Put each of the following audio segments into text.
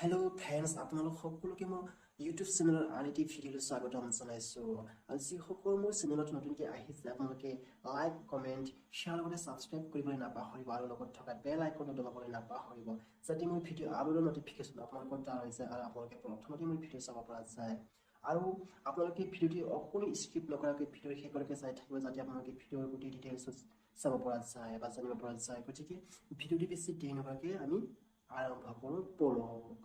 Hello friends, আপোনালোক সকলোকে মই YouTube চেনেলৰ আনটি ভিডিঅ'লৈ স্বাগতম জনাইছো। আজি সকলো মোৰ চেনেলত নতুনকৈ আহিছে আপোনালোকে লাইক, কমেন্ট, শ্বেয়াৰ লগতে সাবস্ক্ৰাইব কৰিবলৈ নাপাহৰিব আৰু লগত থকা বেল আইকনটো দবাবলৈ নাপাহৰিব যাতে মোৰ ভিডিঅ' আপলোডৰ নটিফিকেশ্যন আপোনালোকৰ তাত হৈ যায় আৰু আপোনালোকে প্ৰথমতে মোৰ ভিডিঅ' চাব পৰা যায়। আৰু আপোনালোকে ভিডিঅ'টি অকলো স্কিপ নকৰাকৈ ভিডিঅ'ৰ শেষলৈকে চাই থাকিব যাতে আপোনালোকে ভিডিঅ'ৰ গোটেই ডিটেইলছ চাব পৰা যায় বা জানিব পৰা যায়। গতিকে ভিডিঅ'টি বেছি দেৰি নকৰাকৈ আমি আৰম্ভ কৰোঁ বলক।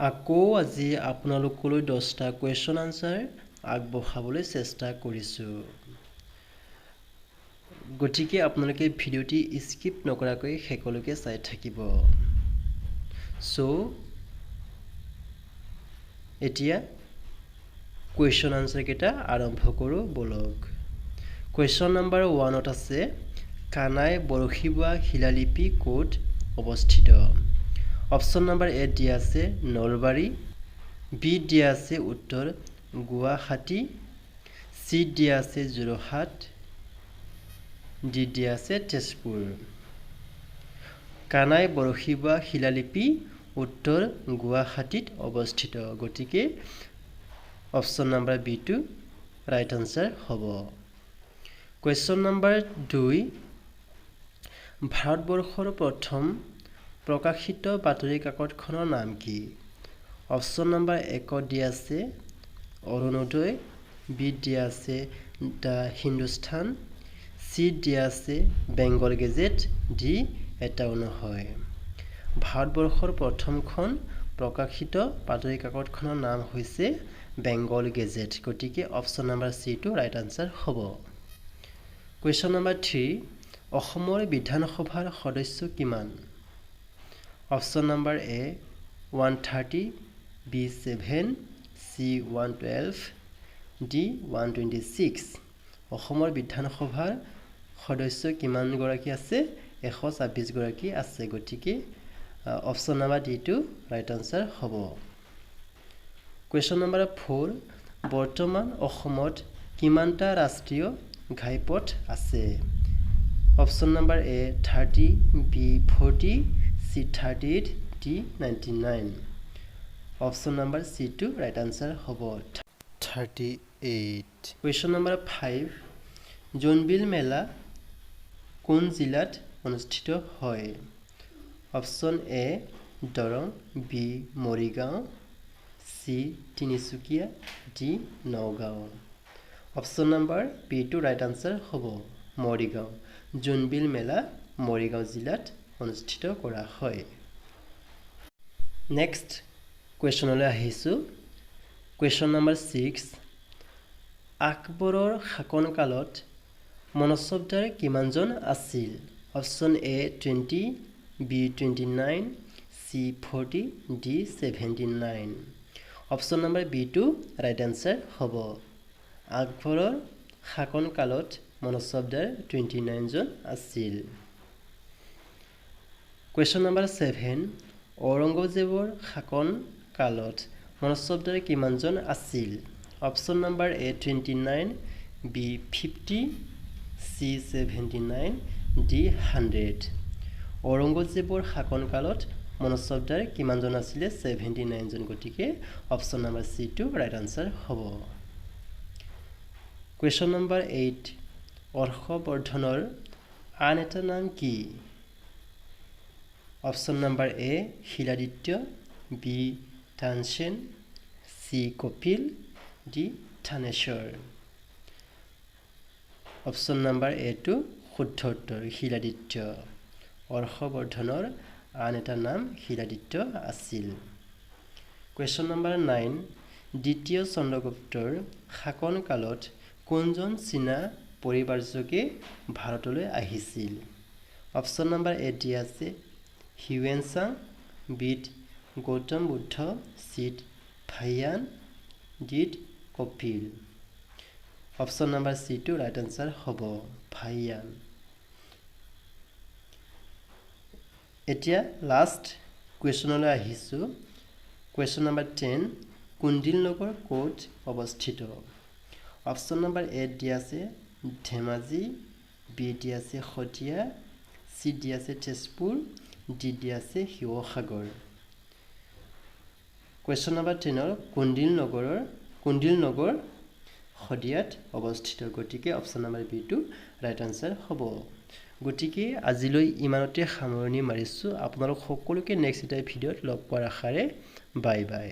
আকৌ আজি আপোনালোকলৈ 10টা কুৱেশ্যন আনসাৰ আগবঢ়াবলৈ চেষ্টা কৰিছোঁ। গতিকে আপোনালোকে ভিডিঅ'টি স্কিপ নকৰাকৈ শেষলৈকে চাই থাকিব। সো এতিয়া কুৱেশ্যন আনসাৰ কেইটা আৰম্ভ কৰোঁ বলক। কুৱেশ্যন নম্বৰ 1ত আছে কানাই বৰশী বোৱা শিলালিপি ক'ত অৱস্থিত? অপশ্যন নম্বৰ এ দিয়া আছে নলবাৰী, বি দিয়া আছে উত্তৰ গুৱাহাটী, চি দিয়া আছে যোৰহাট, ডি দিয়া আছে তেজপুৰ। কানাই বৰশী বোৱা শিলালিপি উত্তৰ গুৱাহাটীত অৱস্থিত। গতিকে অপশ্যন নম্বৰ বিটো ৰাইট আনসাৰ হ'ব। কুৱেশ্যন নম্বৰ 2 ভাৰতবৰ্ষৰ প্ৰথম প্ৰকাশিত বাতৰি কাকতখনৰ নাম কি? অপশ্যন নম্বৰ 1 দিয়া আছে অৰুণোদয়, বি দিয়া আছে দ্য হিন্দুস্তান, চি দিয়া আছে বেংগল গেজেট, ডি এটাও নহয়। ভাৰতবৰ্ষৰ প্ৰথমখন প্ৰকাশিত বাতৰি কাকতখনৰ নাম হৈছে বেংগল গেজেট। গতিকে অপশ্যন নম্বৰ চিটো ৰাইট আনসাৰ হ'ব। কুৱেশ্যন নম্বৰ 3 অসমৰ বিধানসভাৰ সদস্য কিমান? অপশ্যন নম্বৰ এ 130, বি 7, চি 112, ডি 126। অসমৰ বিধানসভাৰ সদস্য কিমানগৰাকী আছে? 126 গৰাকী আছে। গতিকে অপশ্যন নম্বৰ ডিটো ৰাইট আনসাৰ হ'ব। কুৱেশ্যন নম্বৰ 4 বৰ্তমান অসমত কিমানটা ৰাষ্ট্ৰীয় ঘাইপথ আছে? Option number A 30, B 40, C 38, D 99। Option number চিটো ৰাইট আনসাৰ হ'ব 38। কুৱেশ্যন নম্বৰ 5 জোনবিল মেলা কোন জিলাত অনুষ্ঠিত হয়? Option A Darrang, B Morigaon, C Tinsukia, D Nagaon. Option number বিটো ৰাইট আনসাৰ হ'ব মৰিগাঁও। জোনবিল মেলা মৰিগাঁও জিলাত অনুষ্ঠিত কৰা হয়। নেক্সট কুৱেশ্যনলৈ আহিছোঁ। কুৱেশ্যন নম্বৰ 6 আকবৰৰ শাসনকালত মনসবদাৰ কিমানজন আছিল? Option A 20, B 29, C 40, D 79। Option number বিটো ৰাইট আনসাৰ হ'ব। আকবৰৰ শাসনকালত মনসবদাৰ 29জন আছিল। কুৱেশ্যন নম্বৰ 7 ঔৰংগজেবৰ শাসনকালত মনসবদাৰ কিমানজন আছিল? Option number A 29, B 50, C 79, D 100। ঔৰংগজেবৰ শাসনকালত মনসবদাৰ কিমানজন আছিলে? 79জন। গতিকে অপশ্যন নম্বৰ চিটো ৰাইট আনসাৰ হ'ব। কুৱেশ্যন নম্বৰ 8 হৰ্ষবৰ্ধনৰ আন এটা নাম কি? Option number A Shiladitya, B Tansen, C Kapil, D Thaneshwar. Option number এটো শুদ্ধ উত্তৰ শিলাদিত্য। হৰ্ষবৰ্ধনৰ আন এটা নাম শিলাদিত্য আছিল। কুৱেশ্যন নম্বৰ 9 দ্বিতীয় চন্দ্ৰগুপ্তৰ শাসনকালত কোনজন চীনা পৰিব্ৰাজকে ভাৰতলৈ আহিছিল? অপশ্যন নম্বৰ এ দিয়া আছে হিউৱেনচাং, বিত গৌতম বুদ্ধ, চিত ফাহিয়ান, ডিত কপিল। অপশ্যন নম্বৰ চিটো ৰাইট আনসাৰ হ'ব ফাহিয়ান। এতিয়া লাষ্ট কুৱেশ্যনলৈ আহিছোঁ। কুৱেশ্যন নম্বৰ 10 কুন্দিল নগৰ ক'ত অৱস্থিত? অপশ্যন নম্বৰ এ দিয়া আছে ধেমাজি, বি দিয়া আছে শদিয়া, চি দি আছে তেজপুৰ, ডি দি আছে শিৱসাগৰ। কুৱেশ্যন নম্বৰ 10 কুণ্ডিল নগৰ শদিয়াত অৱস্থিত, গতিকে অপশ্যন নম্বৰ বিটো ৰাইট আনচাৰ হ'ব। গতিকে আজিলৈ ইমানতে সামৰণি মাৰিছোঁ। আপোনালোক সকলোকে নেক্সট এটা ভিডিঅ'ত লগ পোৱাৰ আশাৰে বাই বাই।